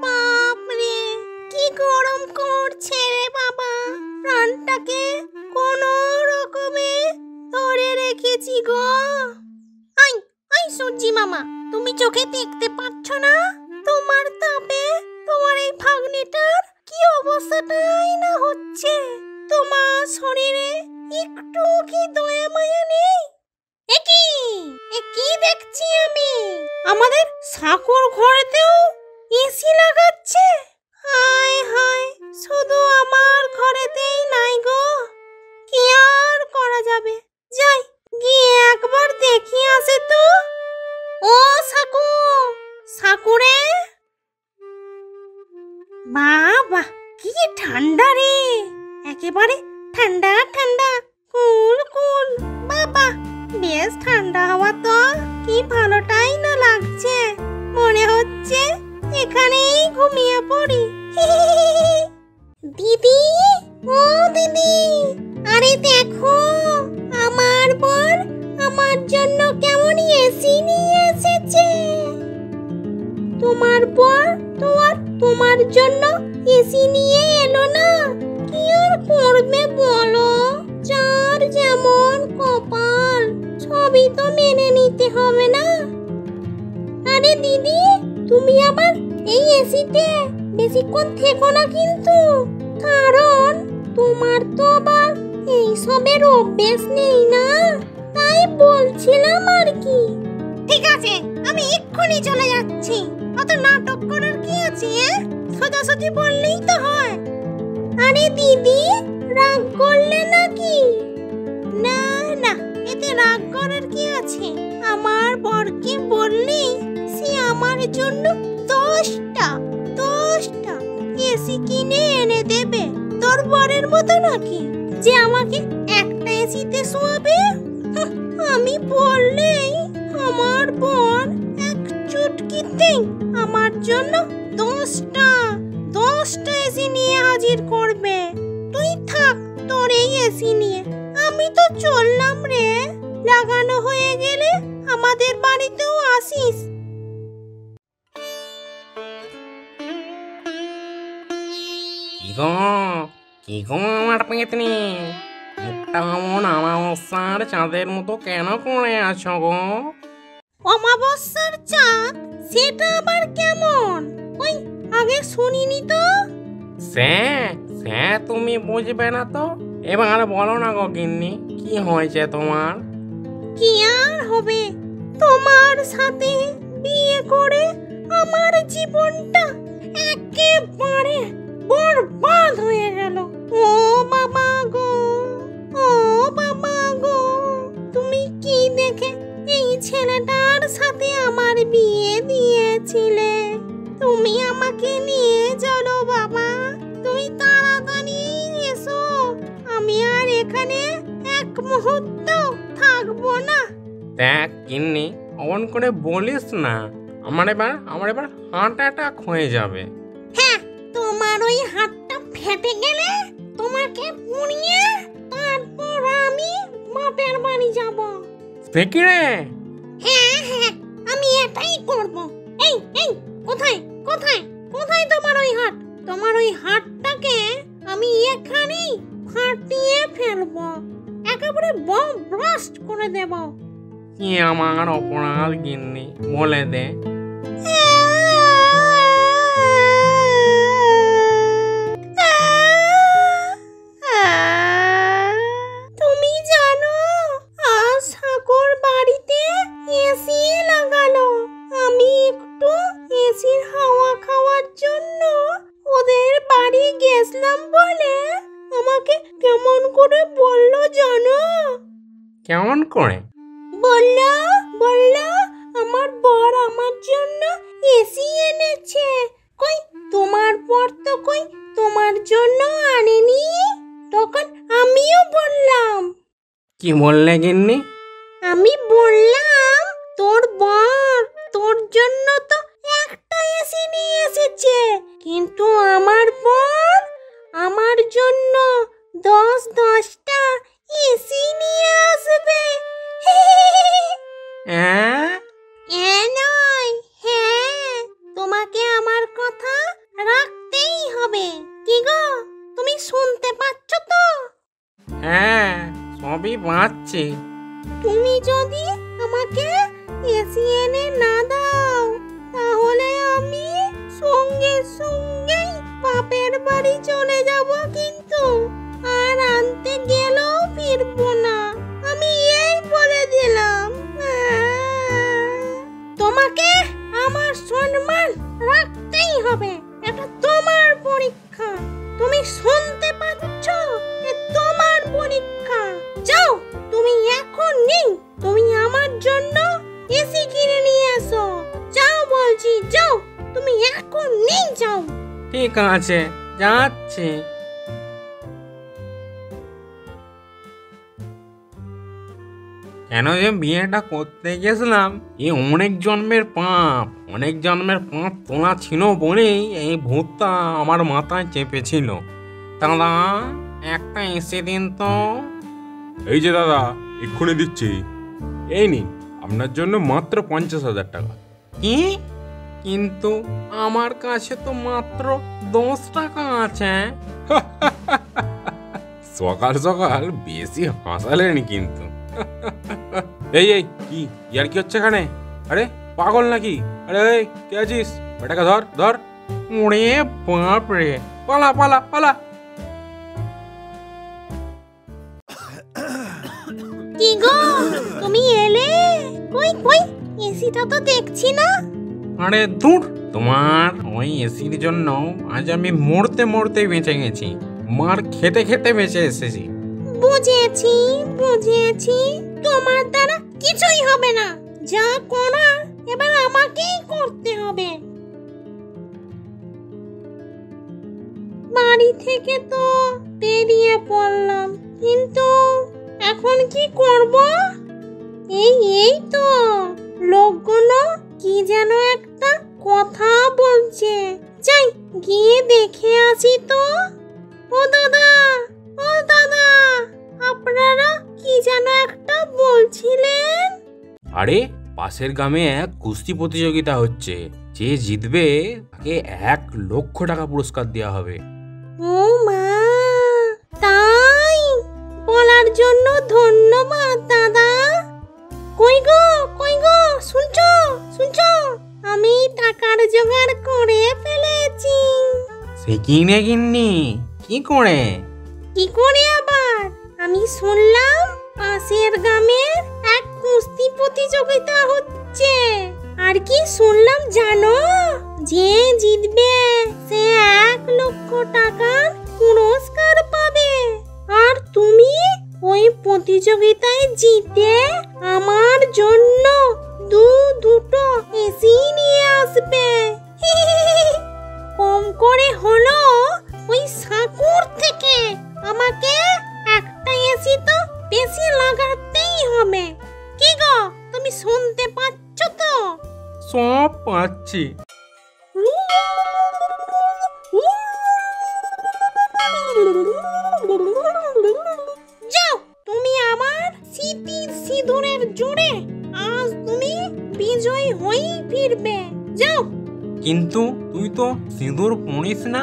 বাপরে, কি গরম করছে রে বাবা। প্রাণটাকে কোনো রকমে ধরে রেখেছি গো। আই আই সূর্যি মামা, তুমি চোখে দেখতে পাচ্ছ না? তোমার তাপে তোমার এই ভাগ্নিটার কি অবস্থাটাই না হচ্ছে। তোমার শরীরে একটু কি দয়া মায়া নেই? এ কি দেখছি আমি? আমাদের সাকুর ঘরেতেও এসি লাগাচ্ছে। হায় হায়, শুধু আমার ঘরেতেই নাই গো। কি আর করা যাবে, যাই গিয়ে একবার দেখি আসে তো। ও সাকু, সাকুরে, বাবা কি ঠান্ডা রে, একেবারে ঠান্ডা ঠান্ডা, কুল কুল। বাবা বেশ ঠান্ডা হাওয়া তো, কি ভালোটাই না লাগছে। মনে হচ্ছে এখানেই ঘুমিয়ে পড়ি। দিদি, ও দিদি, আরে দেখো আমার বর আমার জন্য কেমন এসি নিয়ে এসেছে। তোমার বর তো আর তোমার জন্য এসি নিয়ে এলো না, কি আর করবে বলো? যার যেমন কপাল, সবই তো মেনে নিতে হবে না? আরে দিদি, তুমি আবার এই এসিতে বেশিক্ষণ থেকো না কিন্তু, কারণ তোমার তো আবার এই সবের অভ্যেস নেই না, তাই বলছিলাম আর কি। ঠিক আছে, আমি এক্ষুনি চলে যাচ্ছি। অত নাটক করার কি আছে? সোজাসুজি বললেই তো হয়। আরে দিদি, রাগ করলে নাকি? না না, এতে রাগ করার কি আছে? আমার বরকে বললি সে আমার জন্য 10টা এসি কিনে এনে দেবে। তোর বরের মতো নাকি যে আমাকে একটা এসিতে শোয়াবে? আমি বললেই আমার বর এক চুটকিতেই আমার জন্য 10টা এসি নিয়ে হাজির করবে। তুই থাক তোর এই এসি নিয়ে, আমি তো চললাম রে। লাগানো হয়ে গেলে আমাদের বাড়িতেও আসিস। কি গো আমার পেতনি, মুখটা এমন অমাবস্যার চাঁদের মতো কেন করে আছো গো? অমাবস্যার চাঁদ, সেটা আবার কেমন? ওই আগে শুনিনি তো। সে সে তুমি বুঝবে না তো, এবার বলো না গো গিন্নি, কি হয়েছে তোমার? কি আর হবে, তোমার সাথে বিয়ে করে আমার জীবনটা একেবারে বরবাদ হয়ে গেল। ও বাবা গো, ও বাবা গো, তুমি কি দেখে এই ছেলেটার সাথে আমার বিয়ে দিয়েছিলে? তুমি আমাকে নিয়ে চলো বাবা, তুমি তাড়াতাড়ি এসো। আমি আর এখানে এক মুহূর্ত থাকবো না। দেখ গিন্নি, অমন করে বলিস না, আমার এবার হার্ট অ্যাটাক হয়ে যাবে। হ্যাঁ, তোমার ওই হাতটা ফেটে গেলে তোমাকে পুড়িয়ে তারপর আমি বাপের বাড়ি যাব। সে কি রে? হ্যাঁ হ্যাঁ, আমি এটাই করব। এই এই, কোথায় কোথায় কোথায় তোমার ওই হাত? তোমার ওই হাতটাকে আমি এখানেই ফাটিয়ে ফেলবো, একেবারে বম ব্লাস্ট করে দেব। কি আমার অপরাধ গিন্নি, বলে দে। তুমি জানো, আজ ঠাকুর বাড়িতে এসি লাগালো। আমি একটু এসির হাওয়া খাওয়ার জন্য ওদের বাড়ি গেছিলাম বলে আমাকে কেমন করে বললো জানো? কেমন করে? বললো আমার বর আমার জন্য এসি এনেছে। কই তোমার বর তো কই তোমার জন্য আনেনি? তখন আমিও বললাম। কি বললে গিন্নি? আমি বললাম তোর বর তোর জন্য তো একটা এসি নিয়ে এসেছে, কিন্তু আমার বর আমার জন্য 10টা এসি নিয়ে আসবে। নয়, হ্যাঁ, তোমাকে আমার কথা সবই পাচ্ছি। তুমি যদি আমাকে এসি এনে না দাও তাহলে আমি সঙ্গে সঙ্গেই বাপের বাড়ি চলে যাব, কিন্তু আর আনতে গেলেও ফিরবো না, আমি এই বলে দিলাম। তোমাকে আমার সম্মান রাখতেই হবে, এটা তোমার পরীক্ষা। তুমি শুনতে পাচ্ছ? তোমার পরীক্ষা। যাও, তুমি এখন নেই, তুমি আমার জন্য এসি কিনে নিয়ে এসো। যাও বলছি, যাও, তুমি এখন নেই, যাও। ঠিক আছে, যাচ্ছি। কেন যে বিয়েটা করতে গেছিলাম, অনেক জন্মের পাপ, অনেক জন্মের পাপ তোলা ছিল বলেই এই ভূতটা আমার মাথায় চেপেছিল। দাদা, একটা এসে দিন তো। এই যে দাদা, এক্ষুনি দিচ্ছি। এই নিন, আপনার জন্য মাত্র 50,000 টাকা। কি? কিন্তু আমার কাছে তো মাত্র 10 টাকা আছে। সকাল সকাল বেশি হাসালেন কিন্তু। এই এই কি ইয়ার কি হচ্ছে এখানে? আরে পাগল নাকি? আরে এই কে আছিস? বেটাকে ধর ধর। ওরে বাপ রে, পালা পালা পালা। কি গো, তুমি এলে? কই কই, এসিটা তো দেখছি না। আরে দূর, তোমার ওই এসির জন্য আজ আমি মরতে মরতে বেঁচে গেছি, মার খেতে খেতে বেঁচে এসেছি। বুঝেছি বুঝেছি, তোমার দ্বারা কিছুই হবে না, যা করার এবার আমাকেই করতে হবে। বাড়ি থেকে তো বেরিয়ে পড়লাম, কিন্তু এখন কি করব? এই তো লোকগুলো কি যেন একটা কথা বলছে, যাই গিয়ে দেখে আসি তো। ও দাদা, ও দাদা, আপনারা কি যেন একটা বলছিলেন? আরে পাশের গ্রামে এক কুস্তি প্রতিযোগিতা হচ্ছে, যে জিতবে তাকে 1,00,000 টাকা পুরস্কার দেওয়া হবে। ও মা, তাই? বলার জন্য ধন্যবাদ দাদা। কই গো, শুনছো শুনছো, আমি টাকার জোগাড় করে ফেলেছি। সে কিনে গিন্নি, কি করে? কি করে আবার? আমি শুনলাম পাশের গ্রামের এক কুস্তি প্রতিযোগিতা হচ্ছে, আর কি শুনলাম জানো? যে জিতবে সে 1,00,000 টাকার পুরস্কার পাবে, আর তুমি ওই প্রতিযোগিতায় জিতে আমার জন্য দুটো এসি নিয়ে আসবে। কম করে হলো ওই সাকুর থেকে আমাকে একটা এসি তো বেশি লাগাতেই হবে। কি গো, তুমি শুনতে পাচ্ছ তো? সব পাচ্ছি। যাও, তুমি আমার স্মৃতির সিঁদুরের জোরে আজ তুমি বিজয়ী হয়েই ফিরবে। যাও। কিন্তু তুই তো সিঁদুর পড়িস না।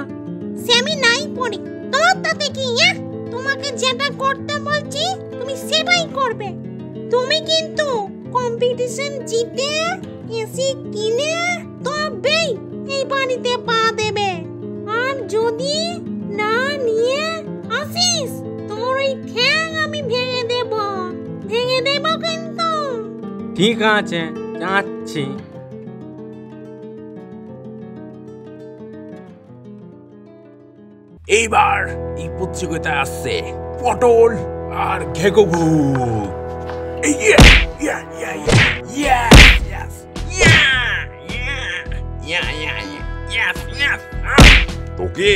সে আমি নাই পড়ি, তোমার তাতে কি? তোমাকে যেটা করতে বলছি তুমি সেটাই করবে। তুমি কিন্তু কম্পিটিশন জিতে এসি কিনে তবেই এই বাড়িতে পা দেবে, আর যদি না নিয়ে আসিস তোর ওই ঠ্যাং আমি ভেঙে দেব কিন্তু। ঠিক আছে, যাচ্ছি। এইবার এই প্রতিযোগিতায় আসছে পটল আর ঘেঘু। তোকে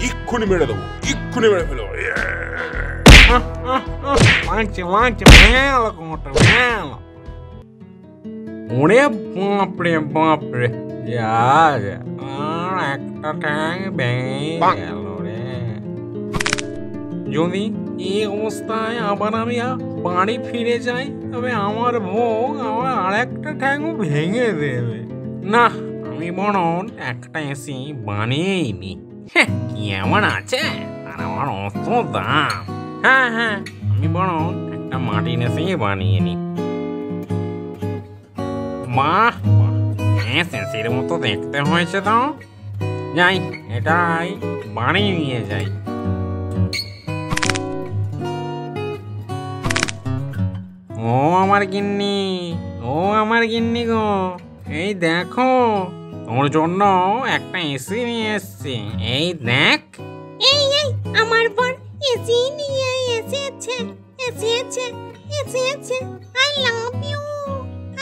এক্ষুনি মেরে দেবো, এক্ষুনি মেরে ফেলো। ওরে বাপরে বাপরে, আর একটা ঠ্যাং ভেঙে গেল রে। যদি এই অবস্থায় আবার আমি বাড়ি ফিরে যাই তবে আমার বউ আমার আরেকটা ঠ্যাংও ভেঙে দেবে। না, আমি বরং একটা এসি বানিয়েই নি। কি এমন আছে আর আমার অত দাম? হ্যাঁ, আমি বরং একটা মাটির এসে বানিয়ে নি। বাহ বাহ, হ্যাঁ সেন্সির মতো দেখতে হয়েছে তো। যাই, এটাই বাড়ি নিয়ে যাই। ও আমার গিন্নি, ও আমার গিন্নি গো, এই দেখো তোর জন্য একটা এসি নিয়ে এসছি, এই দেখ। এই এই আমার বর এসি নিয়ে এসেছে, এসেছে, এসেছে। I love you,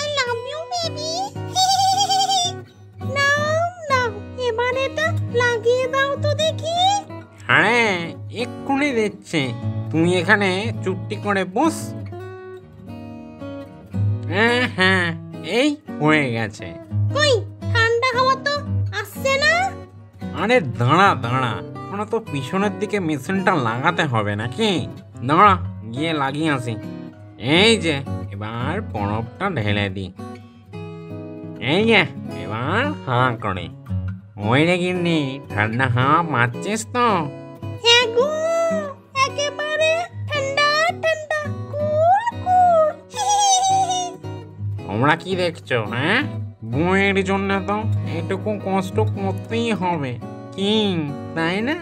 I love you baby. নাও নাও, এবার এটা লাগিয়ে দাও তো দেখি। হ্যাঁ এক্ষুনি দিচ্ছে, তুমি এখানে চুপটি করে বস। হ্যাঁ হ্যাঁ, এই হয়ে গেছে। কই ঠান্ডা হাওয়া তো আসছে না। আরে দাঁড়া দাঁড়া, এখনো তো পিছনের দিকে মেশিনটা লাগাতে হবে নাকি। দাঁড়া গিয়ে লাগিয়ে আসি। এই যে এবার বরফটা ঢেলে দিই। এই যে এবার হাঁ করে। ওই রে গিন্নি, ঠান্ডা হাওয়া পাচ্ছিস তো? হ্যাঁ গো, একেবারে ঠান্ডা ঠান্ডা, কুল কুল। তোমরা কি দেখছো? হ্যাঁ, বউয়ের জন্য তো এটুকু কষ্ট করতেই হবে, কি তাই না?